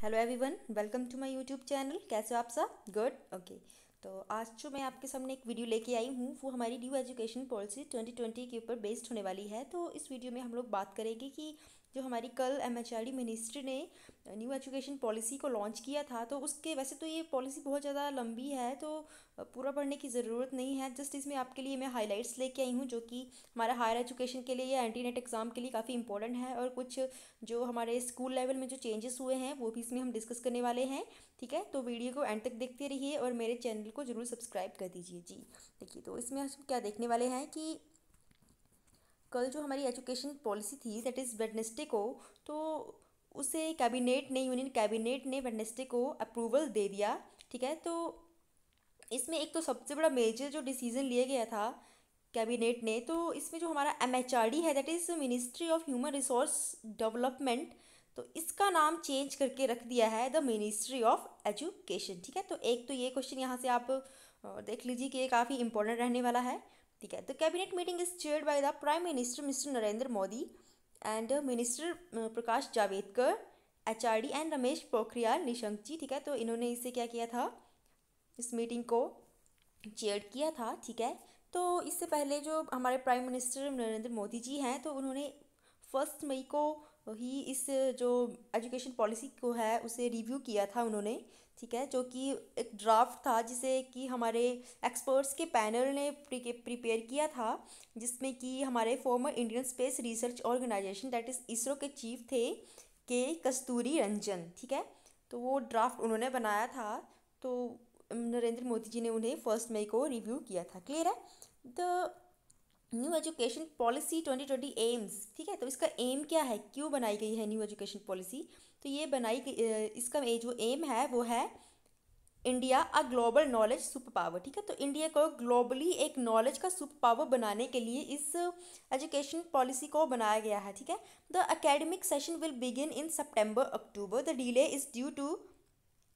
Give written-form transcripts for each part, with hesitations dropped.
Hello everyone, welcome to my YouTube channel. कैसे हो आप सब? Good, okay. तो आज जो मैं आपके सामने एक वीडियो लेके आई हूँ वो हमारी न्यू एजुकेशन पॉलिसी 2020 के ऊपर बेस्ड होने वाली है। तो इस वीडियो में हम लोग बात करेंगे कि जो हमारी कल एमएचआरडी मिनिस्ट्री ने न्यू एजुकेशन पॉलिसी को लॉन्च किया था, तो उसके वैसे तो ये पॉलिसी बहुत ज़्यादा लंबी है, तो पूरा पढ़ने की ज़रूरत नहीं है। जस्ट इसमें आपके लिए मैं हाइलाइट्स लेके आई हूँ जो कि हमारा हायर एजुकेशन के लिए या एंटी नेट एग्ज़ाम के लिए काफ़ी इंपॉर्टेंट है, और कुछ जो हमारे स्कूल लेवल में जो चेंजेस हुए हैं वो भी इसमें हम डिस्कस करने वाले हैं। ठीक है, तो वीडियो को एंड तक देखते रहिए और मेरे चैनल को ज़रूर सब्सक्राइब कर दीजिए जी। देखिए, तो इसमें हम क्या देखने वाले हैं कि कल जो हमारी एजुकेशन पॉलिसी थी, दैट इज़ वेडनेसडे को, तो उसे कैबिनेट ने, यूनियन कैबिनेट ने वेडनेसडे को अप्रूवल दे दिया। ठीक है, तो इसमें एक तो सबसे बड़ा मेजर जो डिसीजन लिया गया था कैबिनेट ने, तो इसमें जो हमारा एमएचआरडी है, that is ministry of human resource development, तो इसका नाम चेंज करके रख दिया है द मिनिस्ट्री ऑफ एजुकेशन। ठीक है, तो एक तो ये क्वेश्चन यहाँ से आप देख लीजिए कि ये काफ़ी इंपॉर्टेंट रहने वाला है। ठीक है, the cabinet meeting is chaired by the prime minister mister Narendra Modi and minister Prakash Javadekar, HRD and Ramesh Pokhriyal Nishank ji. ठीक है, तो इन्होंने इसे क्या किया था, इस मीटिंग को चेयर किया था। ठीक है, तो इससे पहले जो हमारे प्राइम मिनिस्टर नरेंद्र मोदी जी हैं, तो उन्होंने 1 मई को ही इस जो एजुकेशन पॉलिसी को है उसे रिव्यू किया था उन्होंने। ठीक है, जो कि एक ड्राफ्ट था जिसे कि हमारे एक्सपर्ट्स के पैनल ने प्रिपेयर किया था, जिसमें कि हमारे former Indian space research organisation that is ISRO के चीफ थे के कस्तूरी रंजन। ठीक है, तो वो ड्राफ्ट उन्होंने बनाया था, तो नरेंद्र मोदी जी ने उन्हें 1 मई को रिव्यू किया था। क्लियर है? The new education policy 2020 AIIMS. ठीक है, तो इसका एम क्या है, क्यों बनाई गई है न्यू एजुकेशन पॉलिसी? तो ये बनाई गई, इसका जो एम है वो है India a global knowledge super power. ठीक है, तो इंडिया को ग्लोबली एक नॉलेज का सुपर पावर बनाने के लिए इस एजुकेशन पॉलिसी को बनाया गया है। ठीक है, the academic session will begin in September October, the delay is due to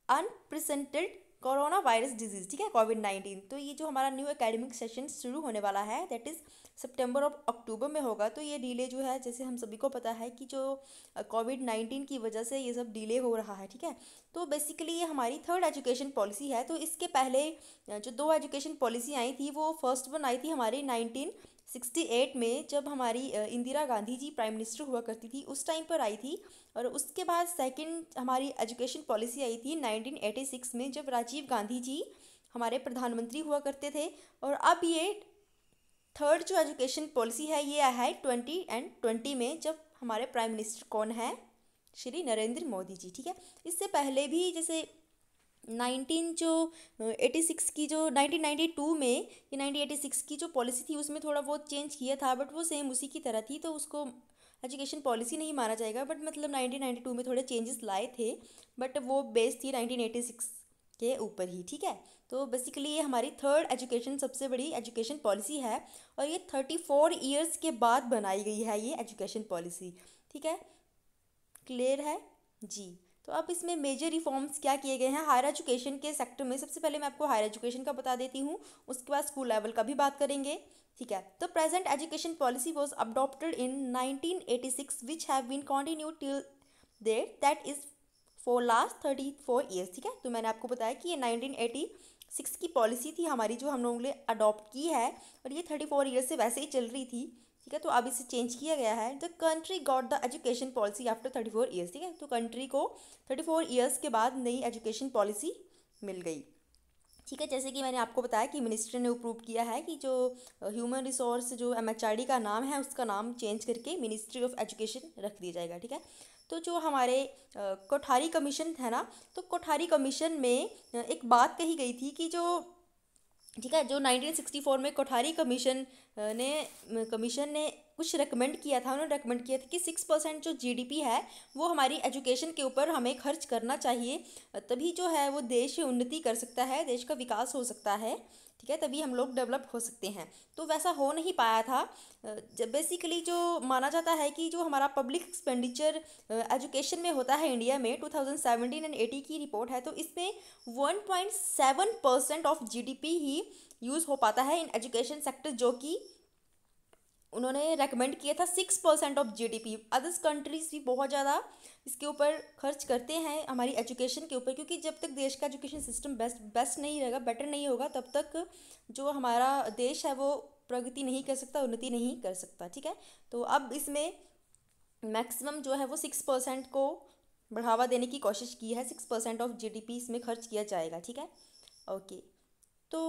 unprecedented corona virus disease. ठीक है, कोविड-19। तो ये जो हमारा न्यू एकेडमिक सेशन शुरू होने वाला है दैट इज़ सितंबर और अक्टूबर में होगा। तो ये डिले जो है, जैसे हम सभी को पता है कि जो कोविड-19 की वजह से ये सब डिले हो रहा है। ठीक है, तो बेसिकली ये हमारी थर्ड एजुकेशन पॉलिसी है। तो इसके पहले जो दो एजुकेशन पॉलिसी आई थी, वो फर्स्ट वन आई थी हमारी 1968 में, जब हमारी इंदिरा गांधी जी प्राइम मिनिस्टर हुआ करती थी, उस टाइम पर आई थी। और उसके बाद सेकंड हमारी एजुकेशन पॉलिसी आई थी 1986 में, जब राजीव गांधी जी हमारे प्रधानमंत्री हुआ करते थे। और अब ये थर्ड जो एजुकेशन पॉलिसी है ये आया है 2020 में, जब हमारे प्राइम मिनिस्टर कौन है, श्री नरेंद्र मोदी जी। ठीक है, इससे पहले भी जैसे 19 जो 86 की जो 1992 में, ये 1986 की जो पॉलिसी थी उसमें थोड़ा बहुत चेंज किया था, बट वो सेम उसी की तरह थी, तो उसको एजुकेशन पॉलिसी नहीं माना जाएगा। बट मतलब 1992 में थोड़े चेंजेस लाए थे, बट वो बेस थी 1986 के ऊपर ही। ठीक है, तो बेसिकली ये हमारी थर्ड एजुकेशन सबसे बड़ी एजुकेशन पॉलिसी है, और ये 34 ईयर्स के बाद बनाई गई है ये एजुकेशन पॉलिसी। ठीक है, क्लियर है जी? तो अब इसमें मेजर रिफॉर्म्स क्या किए गए हैं हायर एजुकेशन के सेक्टर में। सबसे पहले मैं आपको हायर एजुकेशन का बता देती हूँ, उसके बाद स्कूल लेवल का भी बात करेंगे। ठीक है, तो present education policy was adopted in 1986 which have been continued till that, that is for last 34 years. ठीक है, तो मैंने आपको बताया कि ये 1986 की पॉलिसी थी हमारी, जो हम लोगों ने अडॉप्ट की है, और ये 34 ईयर्स से वैसे ही चल रही थी। ठीक है, तो अब इसे चेंज किया गया है। The country got the education policy after 34 years. ठीक है, तो कंट्री को 34 ईयर्स के बाद नई एजुकेशन पॉलिसी मिल गई। ठीक है, जैसे कि मैंने आपको बताया कि मिनिस्टर ने अप्रूव किया है कि जो ह्यूमन रिसोर्स जो एमएचआरडी का नाम है उसका नाम चेंज करके मिनिस्ट्री ऑफ एजुकेशन रख दिया जाएगा। ठीक है, तो जो हमारे कोठारी कमीशन है ना, तो कोठारी कमीशन में एक बात कही गई थी कि जो, ठीक है, जो 1964 में कोठारी कमीशन ने कुछ रेकमेंड किया था, उन्होंने रेकमेंड किया था कि 6% जो जीडीपी है वो हमारी एजुकेशन के ऊपर हमें खर्च करना चाहिए, तभी जो है वो देश उन्नति कर सकता है, देश का विकास हो सकता है। ठीक है, तभी हम लोग डेवलप हो सकते हैं। तो वैसा हो नहीं पाया था। जब बेसिकली जो माना जाता है कि जो हमारा पब्लिक एक्सपेंडिचर एजुकेशन में होता है इंडिया में, 2017 एंड 80 की रिपोर्ट है, तो इसमें 1.7% ऑफ जीडीपी ही यूज़ हो पाता है इन एजुकेशन सेक्टर, जो कि उन्होंने रेकमेंड किया था 6% ऑफ जीडीपी। अदर्स कंट्रीज भी बहुत ज़्यादा इसके ऊपर खर्च करते हैं हमारी एजुकेशन के ऊपर, क्योंकि जब तक देश का एजुकेशन सिस्टम बेस्ट नहीं रहेगा, बेटर नहीं होगा, तब तक जो हमारा देश है वो प्रगति नहीं कर सकता, उन्नति नहीं कर सकता। ठीक है, तो अब इसमें मैक्सिमम जो है वो 6% को बढ़ावा देने की कोशिश की है। 6% ऑफ जीडीपी इसमें खर्च किया जाएगा। ठीक है, ओके। तो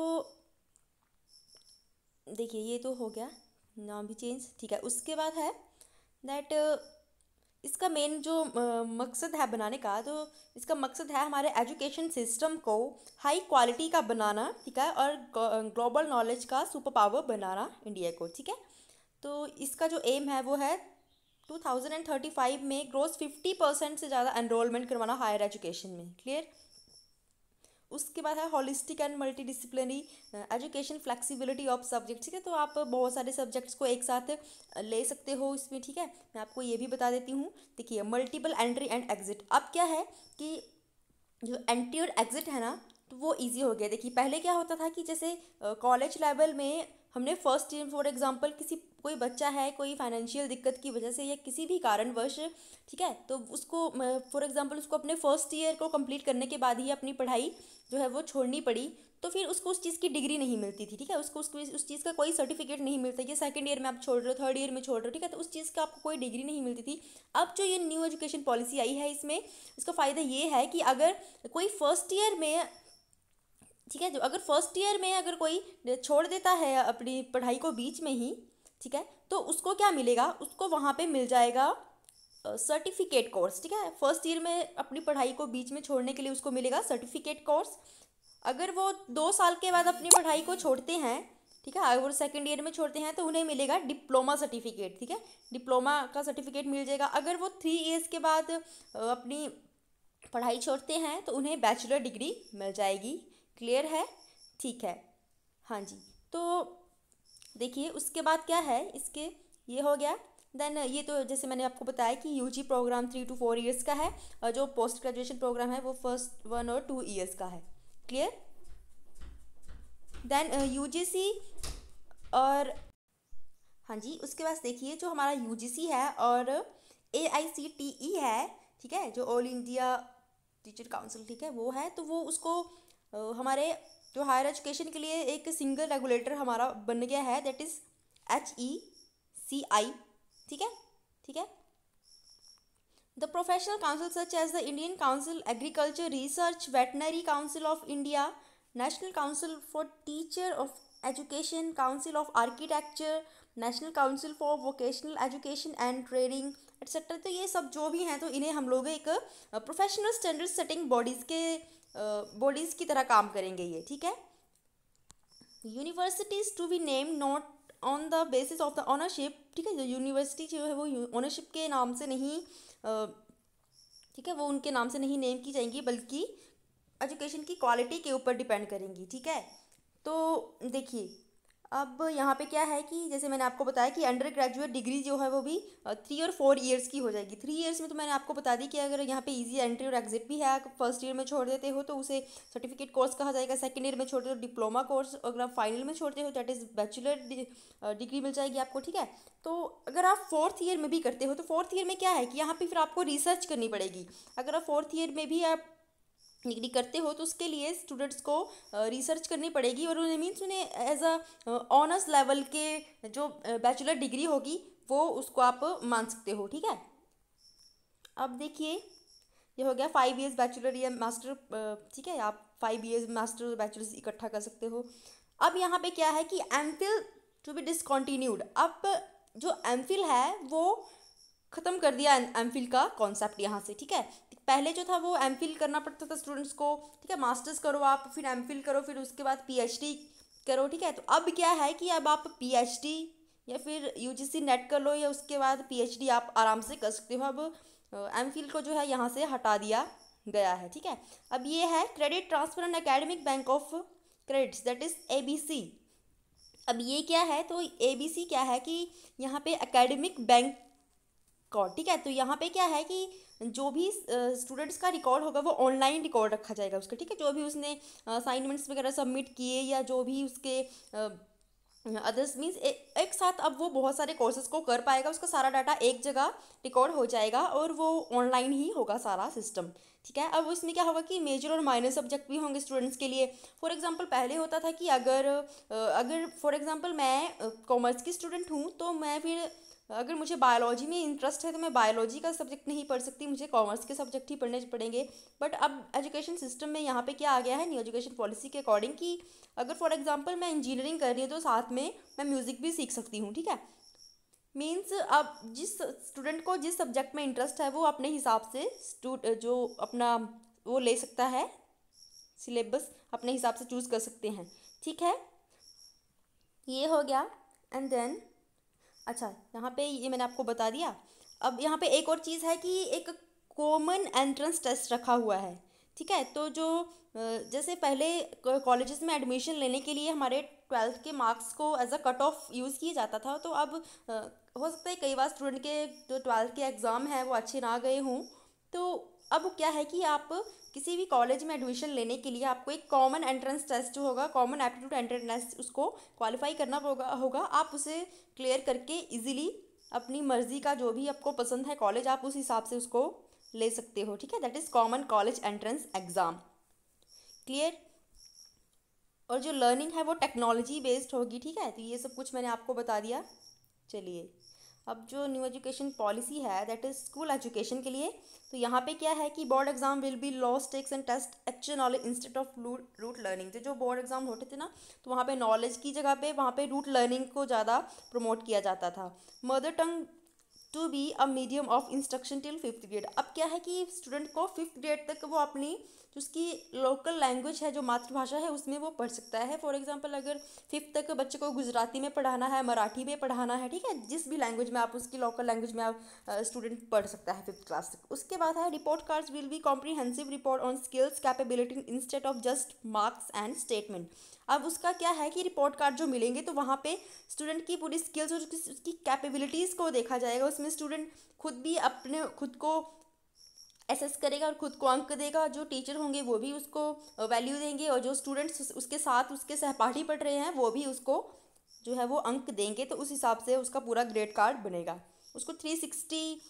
देखिए ये तो हो गया, नाम भी चेंज। ठीक है, उसके बाद है दैट इसका मेन जो मकसद है बनाने का, तो इसका मकसद है हमारे एजुकेशन सिस्टम को हाई क्वालिटी का बनाना। ठीक है, और ग्लोबल नॉलेज का सुपर पावर बनाना इंडिया को। ठीक है, तो इसका जो एम है वो है 2035 में ग्रोस 50% से ज़्यादा एनरोलमेंट करवाना हायर एजुकेशन में। क्लियर। उसके बाद है holistic and multi disciplinary education, flexibility of subjects. ठीक है, तो आप बहुत सारे सब्जेक्ट्स को एक साथ ले सकते हो इसमें। ठीक है, मैं आपको ये भी बता देती हूँ। देखिए मल्टीपल एंट्री एंड एग्जिट। अब क्या है कि जो एंट्री और एग्जिट है ना, तो वो इजी हो गया। देखिए पहले क्या होता था कि जैसे कॉलेज लेवल में हमने फर्स्ट ईयर फॉर एग्जांपल किसी कोई बच्चा है, कोई फाइनेंशियल दिक्कत की वजह से या किसी भी कारणवश, ठीक है, तो उसको फॉर एग्जांपल उसको अपने फर्स्ट ईयर को कंप्लीट करने के बाद ही अपनी पढ़ाई जो है वो छोड़नी पड़ी, तो फिर उसको उस चीज़ की डिग्री नहीं मिलती थी। ठीक है, उसको उस चीज़ का कोई सर्टिफिकेट नहीं मिलता कि सेकंड ईयर में आप छोड़ रहे हो, थर्ड ईयर में छोड़ रहे हो। ठीक है, तो उस चीज़ का आपको कोई डिग्री नहीं मिलती थी। अब जो ये न्यू एजुकेशन पॉलिसी आई है, इसमें इसका फ़ायदा ये है कि अगर कोई फर्स्ट ईयर में, ठीक है, जो अगर फर्स्ट ईयर में अगर कोई छोड़ देता है अपनी पढ़ाई को बीच में ही, ठीक है, तो उसको क्या मिलेगा, उसको वहाँ पे मिल जाएगा सर्टिफिकेट कोर्स। ठीक है, फर्स्ट ईयर में अपनी पढ़ाई को बीच में छोड़ने के लिए उसको मिलेगा सर्टिफिकेट कोर्स। अगर वो 2 साल के बाद अपनी पढ़ाई को छोड़ते हैं, ठीक है, अगर वो सेकेंड ईयर में छोड़ते हैं तो उन्हें मिलेगा डिप्लोमा सर्टिफिकेट। ठीक है, डिप्लोमा का सर्टिफिकेट मिल जाएगा। अगर वो 3 ईयर्स के बाद अपनी पढ़ाई छोड़ते हैं तो उन्हें बैचलर डिग्री मिल जाएगी। क्लियर है। ठीक है, हाँ जी। तो देखिए उसके बाद क्या है इसके, ये हो गया। देन ये तो जैसे मैंने आपको बताया कि यूजी प्रोग्राम 3 to 4 ईयर्स का है, और जो पोस्ट ग्रेजुएशन प्रोग्राम है वो फर्स्ट 1 और 2 ईयर्स का है। क्लियर। देन यूजीसी और, हाँ जी, उसके बाद देखिए जो हमारा यूजीसी है और एआईसीटीई है, ठीक है, जो ऑल इंडिया टीचर काउंसिल, ठीक है, वो है, तो वो उसको हमारे जो हायर एजुकेशन के लिए एक सिंगल रेगुलेटर हमारा बन गया है, दैट इज़ HECI। ठीक है, ठीक है। The professional council such as the Indian council agriculture research, veterinary council of India, national council for teacher of education, council of architecture, national council for vocational education and training etcetera. तो ये सब जो भी हैं तो इन्हें हम लोग एक प्रोफेशनल स्टैंडर्ड सेटिंग बॉडीज़ की तरह काम करेंगे ये। ठीक है। Universities to be name not on the basis of the ownership. ठीक है, जो यूनिवर्सिटी जो है वो ऑनरशिप के नाम से नहीं, ठीक है, वो उनके नाम से नहीं नेम की जाएंगी, बल्कि एजुकेशन की क्वालिटी के ऊपर डिपेंड करेंगी। ठीक है, तो देखिए अब यहाँ पे क्या है कि जैसे मैंने आपको बताया कि अंडर ग्रेजुएट डिग्री जो है वो भी 3 और 4 ईयर्स की हो जाएगी। 3 ईयर्स में तो मैंने आपको बता दी कि अगर यहाँ पे इजी एंट्री और एग्जिट भी है, फर्स्ट ईयर में छोड़ देते हो तो उसे सर्टिफिकेट कोर्स कहा जाएगा, सेकंड ईयर में छोड़ते हो डिप्लोमा कोर्स, अगर आप फाइनल में छोड़ते हो दैट इज़ बैचलर डिग्री मिल जाएगी आपको। ठीक है, तो अगर आप फोर्थ ईयर में भी करते हो तो फोर्थ ईयर में क्या है कि यहाँ पे फिर आपको रिसर्च करनी पड़ेगी। अगर आप फोर्थ ईयर में भी आप डिग्री करते हो तो उसके लिए स्टूडेंट्स को रिसर्च करनी पड़ेगी, और उन्हें मीन्स उन्हें एज अ ऑनर्स लेवल के जो बैचलर डिग्री होगी वो उसको आप मान सकते हो। ठीक है, अब देखिए ये हो गया 5 ईयर्स बैचलर या मास्टर। ठीक है, आप 5 ईयर्स मास्टर और बैचलर्स इकट्ठा कर सकते हो। अब यहाँ पे क्या है कि एमफिल टू बी डिसकंटिन्यूड। अब जो एमफिल है वो ख़त्म कर दिया एमफिल का कॉन्सेप्ट यहाँ से। ठीक है, पहले जो था वो एमफिल करना पड़ता था स्टूडेंट्स को। ठीक है, मास्टर्स करो आप, फिर एमफिल करो, फिर उसके बाद पीएचडी करो। ठीक है, तो अब क्या है कि अब आप पीएचडी या फिर यूजीसी नेट कर लो, या उसके बाद पीएचडी आप आराम से कर सकते हो। अब एमफिल को जो है यहाँ से हटा दिया गया है। ठीक है, अब ये है credit transfer and academic bank of credits, that is ABC। अब ये क्या है, तो ABC क्या है कि यहाँ पे एकेडमिक बैंक रिकॉर्ड। ठीक है, तो यहाँ पे क्या है कि जो भी स्टूडेंट्स का रिकॉर्ड होगा वो ऑनलाइन रिकॉर्ड रखा जाएगा उसका। ठीक है, जो भी उसने असाइनमेंट्स वगैरह सबमिट किए या जो भी उसके अदर्स मीन्स एक साथ अब वो बहुत सारे कोर्सेज को कर पाएगा, उसका सारा डाटा एक जगह रिकॉर्ड हो जाएगा और वो ऑनलाइन ही होगा सारा सिस्टम। ठीक है, अब इसमें क्या होगा कि मेजर और माइनर सब्जेक्ट भी होंगे स्टूडेंट्स के लिए। फॉर एग्जांपल पहले होता था कि अगर फॉर एग्जांपल मैं कॉमर्स की स्टूडेंट हूँ, तो मैं फिर अगर मुझे बायोलॉजी में इंटरेस्ट है तो मैं बायोलॉजी का सब्जेक्ट नहीं पढ़ सकती, मुझे कॉमर्स के सब्जेक्ट ही पढ़ने पड़ेंगे। बट अब एजुकेशन सिस्टम में यहाँ पे क्या आ गया है, न्यू एजुकेशन पॉलिसी के अकॉर्डिंग, कि अगर फॉर एग्जांपल मैं इंजीनियरिंग कर रही हूँ तो साथ में मैं म्यूज़िक भी सीख सकती हूँ। ठीक है, मीन्स अब जिस स्टूडेंट को जिस सब्जेक्ट में इंटरेस्ट है वो अपने हिसाब से जो अपना वो ले सकता है, सिलेबस अपने हिसाब से चूज़ कर सकते हैं। ठीक है, ये हो गया। एंड देन अच्छा, यहाँ पे ये मैंने आपको बता दिया। अब यहाँ पे एक और चीज़ है कि एक कॉमन एंट्रेंस टेस्ट रखा हुआ है। ठीक है, तो जो जैसे पहले कॉलेजेस में एडमिशन लेने के लिए हमारे ट्वेल्थ के मार्क्स को as a cut off use किया जाता था, तो अब हो सकता है कई बार स्टूडेंट के जो ट्वेल्थ के एग्ज़ाम हैं वो अच्छे ना गए हों। तो अब क्या है कि आप किसी भी कॉलेज में एडमिशन लेने के लिए आपको एक कॉमन एंट्रेंस टेस्ट जो होगा, कॉमन एप्टीट्यूड एंट्रेंस टेस्ट, उसको क्वालिफाई करना होगा। आप उसे क्लियर करके इजीली अपनी मर्जी का जो भी आपको पसंद है कॉलेज, आप उस हिसाब से उसको ले सकते हो। ठीक है, that is common college entrance exam. Clear. और जो लर्निंग है वो टेक्नोलॉजी बेस्ड होगी। ठीक है, तो ये सब कुछ मैंने आपको बता दिया। चलिए, अब जो न्यू एजुकेशन पॉलिसी है दैट इज़ स्कूल एजुकेशन के लिए, तो यहाँ पे क्या है कि board exam will be low stakes and test actual knowledge instead of rote learning. तो जो बोर्ड एग्जाम होते थे ना, तो वहाँ पे नॉलेज की जगह पे वहाँ पे रूट लर्निंग को ज़्यादा प्रमोट किया जाता था। Mother tongue to be a medium of instruction till fifth grade. अब क्या है कि स्टूडेंट को फिफ्थ ग्रेड तक वो अपनी जो उसकी लोकल लैंग्वेज है, जो मातृभाषा है, उसमें वो पढ़ सकता है। फॉर एग्जांपल अगर फिफ्थ तक बच्चे को गुजराती में पढ़ाना है, मराठी में पढ़ाना है, ठीक है, जिस भी लैंग्वेज में आप उसकी लोकल लैंग्वेज में आप स्टूडेंट पढ़ सकता है फिफ्थ क्लास तक। उसके बाद है report cards will be comprehensive report on skills capability instead of just marks and statement. अब उसका क्या है कि रिपोर्ट कार्ड जो मिलेंगे तो वहाँ पे स्टूडेंट की पूरी स्किल्स और उसकी कैपेबिलिटीज़ को देखा जाएगा। उसमें स्टूडेंट खुद भी अपने खुद को एसेस करेगा और खुद को अंक देगा। जो टीचर होंगे वो भी उसको वैल्यू देंगे, और जो स्टूडेंट्स उसके साथ उसके सहपाठी पढ़ रहे हैं वो भी उसको जो है वो अंक देंगे। तो उस हिसाब से उसका पूरा ग्रेड कार्ड बनेगा। उसको 360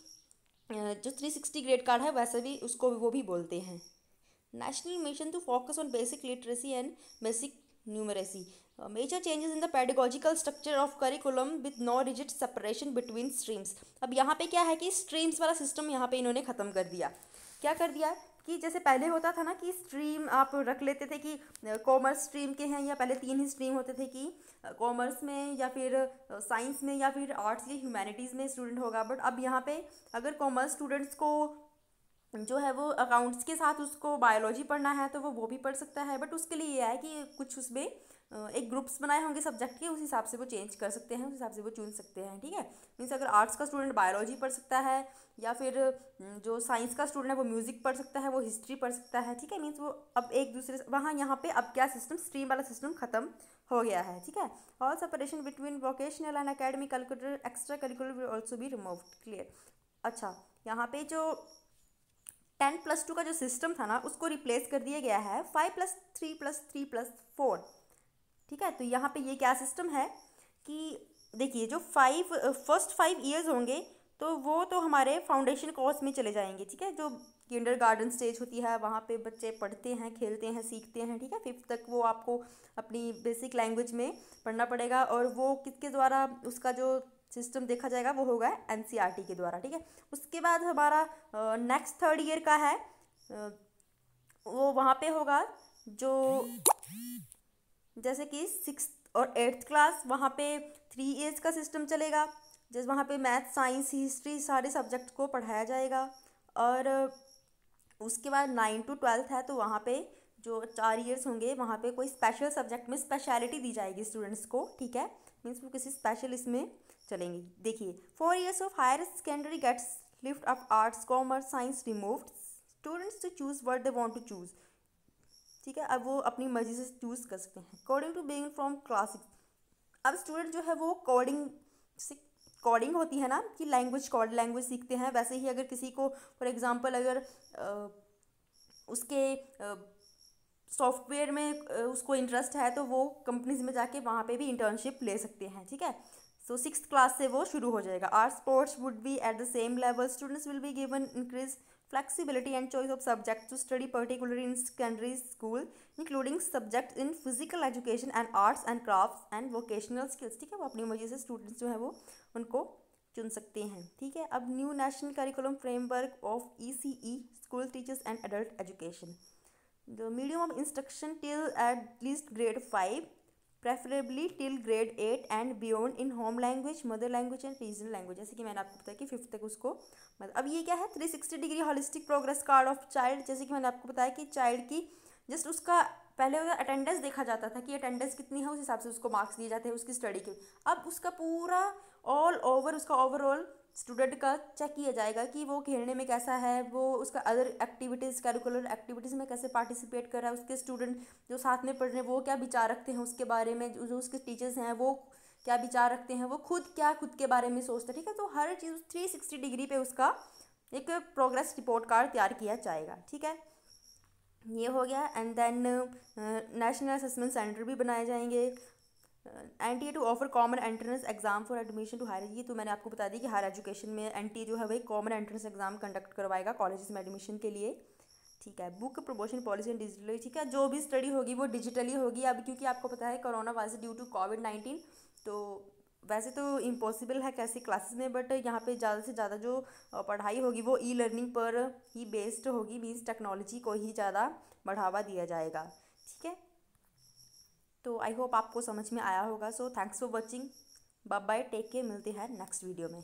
जो 360 ग्रेड कार्ड है वैसे भी उसको वो भी बोलते हैं। National mission to focus on basic literacy and basic numeracy. Major changes in the pedagogical structure of curriculum with no rigid separation between streams. अब यहाँ पे क्या है कि स्ट्रीम्स वाला सिस्टम यहाँ पे इन्होंने ख़त्म कर दिया। क्या कर दिया कि जैसे पहले होता था ना कि स्ट्रीम आप रख लेते थे कि कॉमर्स स्ट्रीम के हैं, या पहले 3 ही स्ट्रीम होते थे कि कॉमर्स में या फिर साइंस में या फिर आर्ट्स या ह्यूमैनिटीज़ में स्टूडेंट होगा। बट अब यहाँ पे अगर कॉमर्स स्टूडेंट्स को जो है वो अकाउंट्स के साथ उसको बायोलॉजी पढ़ना है तो वो भी पढ़ सकता है। बट उसके लिए ये है कि कुछ उसमें एक ग्रुप्स बनाए होंगे सब्जेक्ट के, उस हिसाब से वो चेंज कर सकते हैं, उस हिसाब से वो चुन सकते हैं। ठीक है, मीन्स अगर आर्ट्स का स्टूडेंट बायोलॉजी पढ़ सकता है, या फिर जो साइंस का स्टूडेंट है वो म्यूज़िक पढ़ सकता है, वो हिस्ट्री पढ़ सकता है। ठीक है, मीन्स वो अब एक दूसरे से वहाँ यहाँ पे अब क्या सिस्टम, स्ट्रीम वाला सिस्टम खत्म हो गया है। ठीक है, all separation between vocational and academic curricular extra curricular will also be removed. Clear. अच्छा, यहाँ पे जो 10+2 का जो सिस्टम था ना उसको रिप्लेस कर दिया गया है 5+3+3+4। ठीक है, तो यहाँ पे ये क्या सिस्टम है कि देखिए जो फर्स्ट 5 ईयर्स होंगे तो वो तो हमारे फाउंडेशन कोर्स में चले जाएंगे। ठीक है, जो किंडरगार्टन स्टेज होती है वहाँ पे बच्चे पढ़ते हैं, खेलते हैं, सीखते हैं। ठीक है, फिफ्थ तक वो आपको अपनी बेसिक लैंग्वेज में पढ़ना पड़ेगा, और वो किसके द्वारा उसका जो सिस्टम देखा जाएगा वो होगा एनसीईआरटी के द्वारा। ठीक है, उसके बाद हमारा नेक्स्ट 3rd ईयर का है, वो वहाँ पे होगा जो जैसे कि 6th और 8th क्लास, वहाँ पे 3 ईयर्स का सिस्टम चलेगा। जैसे वहाँ पे मैथ, साइंस, हिस्ट्री सारे सब्जेक्ट को पढ़ाया जाएगा। और उसके बाद 9 to 12 है तो वहाँ पे जो 4 ईयर्स होंगे वहाँ पे कोई स्पेशल सब्जेक्ट में स्पेशलिटी दी जाएगी स्टूडेंट्स को। ठीक है, मीन्स वो किसी स्पेशल इसमें चलेंगे। देखिए 4 years of higher secondary gets lift of arts, commerce, science removed, students to choose what they want to choose. ठीक है, अब वो अपनी मर्जी से चूज़ कर सकते हैं according to begin from classic. अब स्टूडेंट जो है वो कोडिंग होती है ना कि कोड लैंग्वेज सीखते हैं, वैसे ही अगर किसी को फॉर एग्जांपल अगर उसके सॉफ्टवेयर में उसको इंटरेस्ट है तो वो कंपनीज में जाके वहाँ पे भी इंटर्नशिप ले सकते हैं, ठीक है। सो 6th क्लास से वो शुरू हो जाएगा। Art sports would be at the same level, students will be given increase flexibility and choice of subjects to study, particularly in secondary school, including subjects in physical education and arts and crafts and vocational skills, ठीक है। वो अपनी मर्जी से students जो है वो उनको चुन सकते हैं, ठीक है। अब new national curriculum framework of ECE, school teachers and adult education, the medium of instruction till at least grade 5, preferably till grade 8 and beyond in home language, mother language and regional language, जैसे कि मैंने आपको बताया कि 5th तक उसको मतलब। अब ये क्या है, 360 degree holistic progress card of child, जैसे कि मैंने आपको बताया कि चाइल्ड की जस्ट उसका पहले अटेंडेंस देखा जाता था कि अटेंडेंस कितनी है, उस हिसाब से उसको मार्क्स दिए जाते हैं उसकी स्टडी के। अब उसका पूरा ऑल ओवर उसका ओवरऑल स्टूडेंट का चेक किया जाएगा कि वो खेलने में कैसा है, वो उसका अदर एक्टिविटीज़ करिकुलर एक्टिविटीज़ में कैसे पार्टिसिपेट कर रहा है, उसके स्टूडेंट जो साथ में पढ़ रहे हैं वो क्या विचार रखते हैं उसके बारे में, जो उसके टीचर्स हैं वो क्या विचार रखते हैं, वो खुद के बारे में सोचते हैं, ठीक है। तो हर चीज़ 360 डिग्री पे उसका एक प्रोग्रेस रिपोर्ट कार्ड तैयार किया जाएगा, ठीक है। ये हो गया। And then national assessment centre भी बनाए जाएंगे। NTA to offer common entrance exam for admission to higher, ये तो मैंने आपको बता दी कि हायर एजुकेशन में NTA जो है वही कॉमन एंट्रेंस एग्जाम कंडक्ट करवाएगा कॉलेजेस में एडमिशन के लिए, ठीक है। Book promotion policy and digitally, ठीक है। जो भी स्टडी होगी वो डिजिटली होगी अब, क्योंकि आपको पता है corona virus due to COVID-19, तो वैसे तो इम्पॉसिबल है कैसे क्लासेस में, बट यहाँ पे ज़्यादा से ज़्यादा जो पढ़ाई होगी वो E-लर्निंग पर ही बेस्ड होगी, मीन्स टेक्नोलॉजी को ही ज़्यादा बढ़ावा दिया जाएगा, ठीक है। तो आई होप आपको समझ में आया होगा। So thanks for watching, bye bye, take care, मिलते हैं नेक्स्ट वीडियो में।